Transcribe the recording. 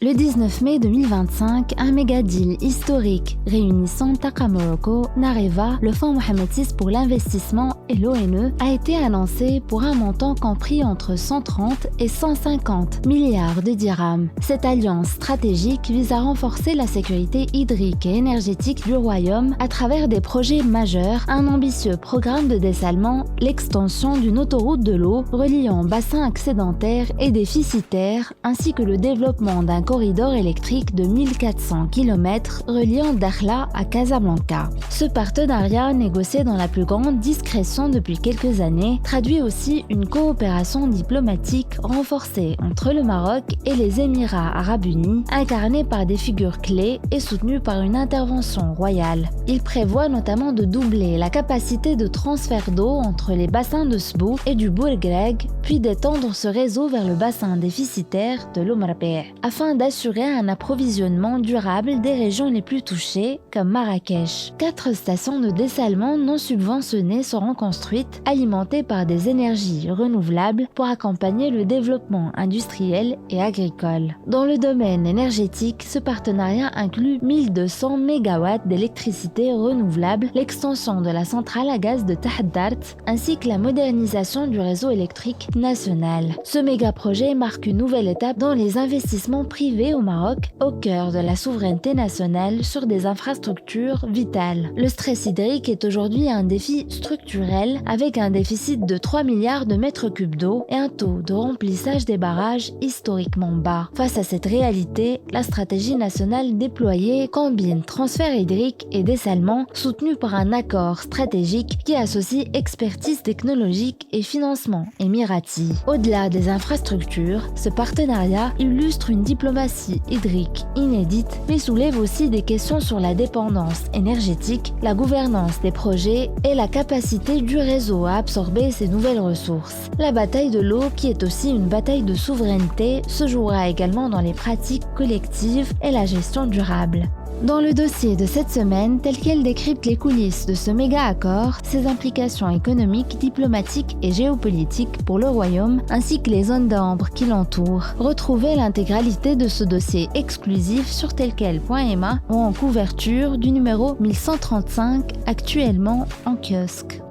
Le 19 mai 2025, un méga deal historique réunissant Taqa Morocco, Nareva, le Fonds Mohamed VI pour l'investissement et l'ONE a été annoncé pour un montant compris entre 130 et 150 milliards de dirhams. Cette alliance stratégique vise à renforcer la sécurité hydrique et énergétique du royaume à travers des projets majeurs, un ambitieux programme de dessalement, l'extension d'une autoroute de l'eau reliant bassins excédentaires et déficitaires, ainsi que le développement d'un corridor électrique de 1400 km reliant Dakhla à Casablanca. Ce partenariat, négocié dans la plus grande discrétion depuis quelques années, traduit aussi une coopération diplomatique renforcée entre le Maroc et les Émirats arabes unis, incarnée par des figures clés et soutenue par une intervention royale. Il prévoit notamment de doubler la capacité de transfert d'eau entre les bassins de Sbou et du Bourgreg, puis d'étendre ce réseau vers le bassin déficitaire de l'Oum Rabia, afin d'assurer un approvisionnement durable des régions les plus touchées, comme Marrakech. 4 stations de dessalement non subventionnées seront construites, alimentées par des énergies renouvelables pour accompagner le développement industriel et agricole. Dans le domaine énergétique, ce partenariat inclut 1200 MW d'électricité renouvelable, l'extension de la centrale à gaz de Tahaddart, ainsi que la modernisation du réseau électrique national. Ce méga-projet marque une nouvelle étape dans les investissements privés au Maroc, au cœur de la souveraineté nationale sur des infrastructures vitales. Le stress hydrique est aujourd'hui un défi structurel, avec un déficit de 3 milliards de mètres cubes d'eau et un taux de remplissage des barrages historiquement bas. Face à cette réalité, la stratégie nationale déployée combine transfert hydrique et dessalement, soutenu par un accord stratégique qui associe expertise technologique et financement émirati. Au-delà des infrastructures, ce partenariat illustre une diplomatie hydrique inédite, mais soulève aussi des questions sur la dépendance énergétique, la gouvernance des projets et la capacité du réseau à absorber ces nouvelles ressources. La bataille de l'eau, qui est aussi une bataille de souveraineté, se jouera également dans les pratiques collectives et la gestion durable. Dans le dossier de cette semaine, tel qu'elle décrypte les coulisses de ce méga-accord, ses implications économiques, diplomatiques et géopolitiques pour le royaume, ainsi que les zones d'ombre qui l'entourent. Retrouvez l'intégralité de ce dossier exclusif sur telquel.ma ou en couverture du numéro 1135 actuellement en kiosque.